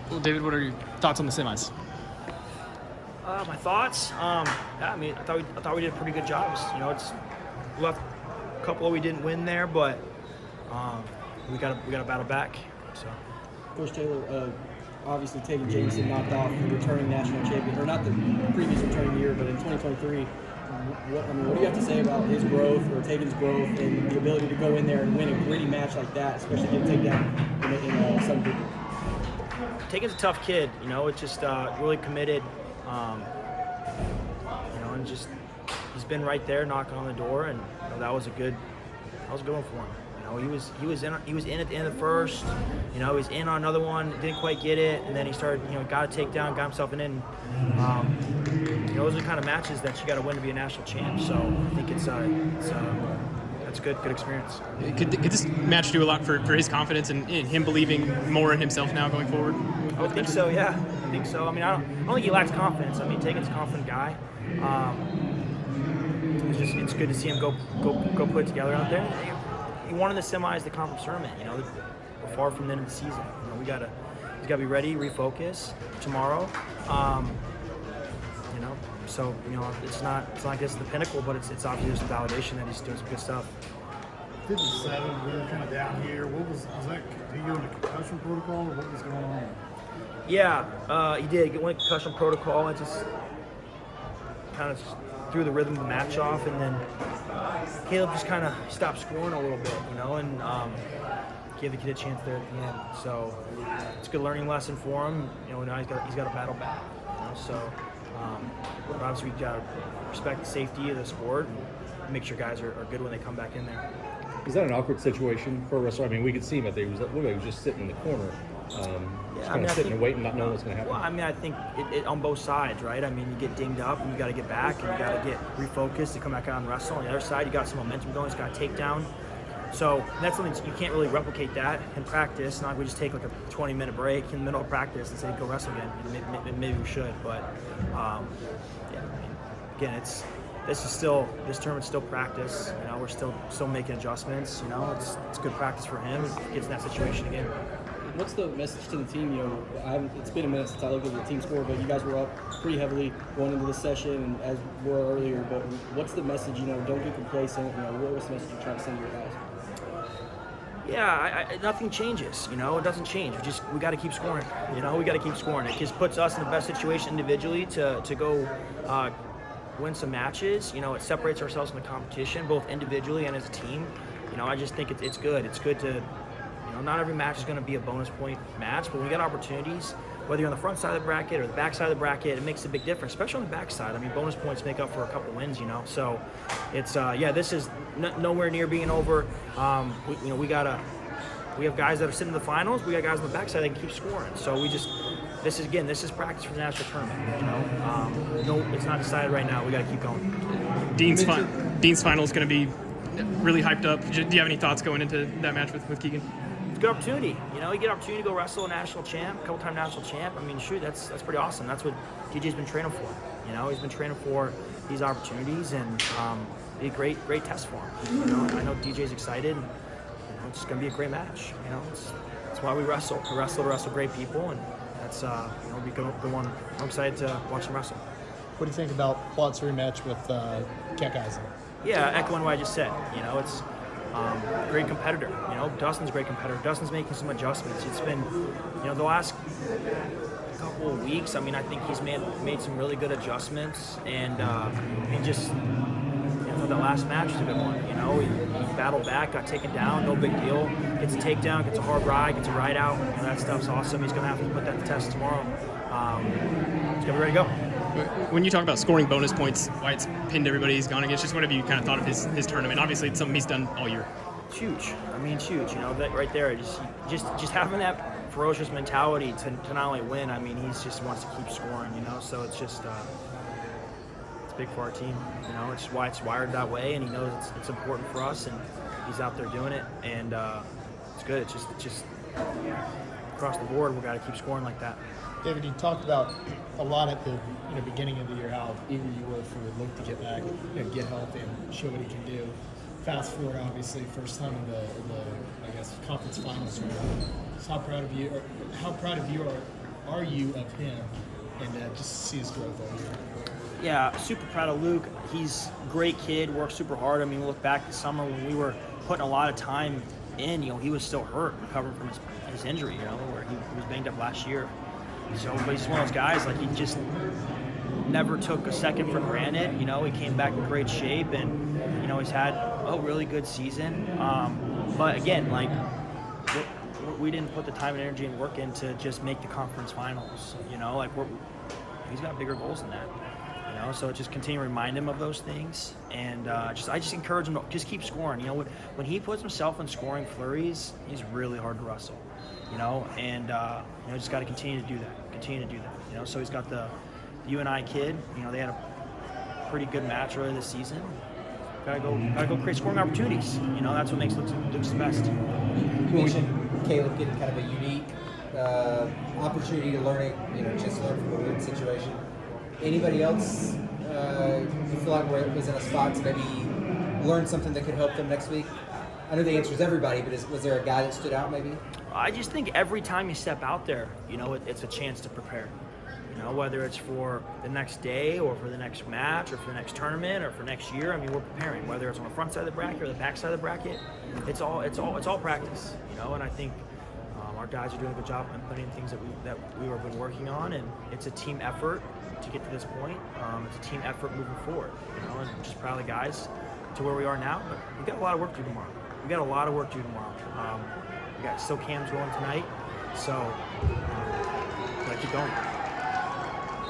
Well, David, what are your thoughts on the semis? My thoughts. I mean, I thought we did a pretty good job. It's left a couple we didn't win there, but we got to battle back. So, Coach Taylor, obviously taking Jameson knocked off the returning national champion, or not the previous returning year, but in 2023. What do you have to say about his growth or Taken's growth and the ability to go in there and win a gritty match like that, especially get a takedown in some people? Taken's a tough kid. It's just really committed. And just he's been right there knocking on the door, and that was a good one for him. He was in at the end of the first. He was in on another one, didn't quite get it, and then he started. Got a takedown, got himself in. Those are the kind of matches that you got to win to be a national champ. So I think it's that's good experience. Could this match do a lot for his confidence and him believing more in himself now going forward? I would think so. Yeah, I think so. I mean, I don't think he lacks confidence. I mean, Taken's a confident guy. It's good to see him go put it together out there. He won in the semis, the conference tournament. We're far from the end of the season. He's got to be ready, refocus tomorrow. So it's not just the pinnacle, but it's obviously just a validation that he's doing some good stuff. 57, we were kind of down here. Was that? Did he go into concussion protocol, or what was going on? Yeah, he did. He went concussion protocol and just kind of threw the rhythm of the match off, and then Caleb just kind of stopped scoring a little bit, and gave the kid a chance there at the end. So it's a good learning lesson for him. Now he's got to battle back. But obviously we've got to respect the safety of the sport and make sure guys are good when they come back in there. Is that an awkward situation for a wrestler? I mean, we could see him that he was just sitting in the corner, sitting and waiting, not knowing what's going to happen. Well, I mean, I think it on both sides, right? I mean, you get dinged up and you got to get back and you got to get refocused to come back out and wrestle. On the other side, you got some momentum going. It's got a takedown. So that's something you can't really replicate that in practice. Not we just take like a 20-minute break in the middle of practice and say go wrestle again. Maybe we should, but again, this tournament's still practice. We're still making adjustments. It's good practice for him. He gets in that situation again. What's the message to the team? It's been a minute since I looked at the team score, but you guys were up pretty heavily going into the session, and as we were earlier. But what's the message? Don't get complacent. What was the message you're trying to send to your guys? Yeah, nothing changes. It doesn't change. We got to keep scoring. We got to keep scoring. It just puts us in the best situation individually to go win some matches. It separates ourselves from the competition, both individually and as a team. I just think it's good. It's good to, not every match is going to be a bonus point match, but when we get opportunities, whether you're on the front side of the bracket or the back side of the bracket, it makes a big difference, especially on the back side. I mean, bonus points make up for a couple wins, So it's, this is nowhere near being over. We have guys that are sitting in the finals. We got guys on the back side that can keep scoring. So this is practice for the national tournament, No, it's not decided right now. We got to keep going. Dean's final is going to be really hyped up. Do you have any thoughts going into that match with Keegan? It's a good opportunity. You get an opportunity to go wrestle a national champ, a couple-time national champ. I mean, shoot, that's pretty awesome. That's what DJ's been training for. He's been training for these opportunities, and be a great test for him. I know DJ's excited. And, it's going to be a great match. That's why we wrestle. We wrestle to wrestle great people, and that's it'll be a good one. I'm excited to watch them wrestle. What do you think about Plot's rematch with Keck Eisen? Yeah, echoing what I just said. It's great competitor. Dustin's a great competitor. Dustin's making some adjustments. It's been, the last couple of weeks. I mean, I think he's made some really good adjustments, and the last match was a good one. He battled back, got taken down, no big deal. Gets a takedown, gets a hard ride, gets a ride out. That stuff's awesome. He's going to have to put that to test tomorrow. He's going to be ready to go. When you talk about scoring bonus points, why it's pinned everybody he's gone against, just what have you kind of thought of his tournament? Obviously, it's something he's done all year. It's huge. I mean, it's huge. That right there, just having that ferocious mentality to not only win. I mean, just wants to keep scoring. So it's just it's big for our team. It's why it's wired that way, and he knows it's important for us, and he's out there doing it, and it's good. It's just across the board, we got to keep scoring like that. David, you talked about a lot at the beginning of the year how eager you were for Luke to get back, get healthy, and show what he can do. Fast forward, obviously, first time in the conference finals. So how proud of you are you of him, and just see his growth all year? Yeah, super proud of Luke. He's a great kid, works super hard. I mean, we look back this summer when we were putting a lot of time in, he was still hurt, recovering from his injury, where he was banged up last year. So, but he's one of those guys, like, he just never took a second for granted. He came back in great shape, and, he's had a really good season. But again, like, we didn't put the time and energy and work in to just make the conference finals. He's got bigger goals than that. So just continue to remind him of those things, and I just encourage him to just keep scoring. When he puts himself in scoring flurries, he's really hard to wrestle. And just got to continue to do that. So he's got the UNI kid. They had a pretty good match earlier this season. Gotta go create scoring opportunities. That's what makes Luke the best. You mentioned Caleb getting kind of a unique opportunity to learn it, just learn from a weird situation. Anybody else you feel like was in a spot to maybe learn something that could help them next week? I know the answer is everybody, but was there a guy that stood out maybe? I just think every time you step out there, it's a chance to prepare. Whether it's for the next day or for the next match or for the next tournament or for next year, I mean, we're preparing. Whether it's on the front side of the bracket or the back side of the bracket, it's all practice. And I think our guys are doing a good job implementing things that we have been working on, and it's a team effort to get to this point. It's a team effort moving forward. And I'm just proud of the guys to where we are now. But we got a lot of work to do tomorrow. We got still cams going tonight, so gotta keep going.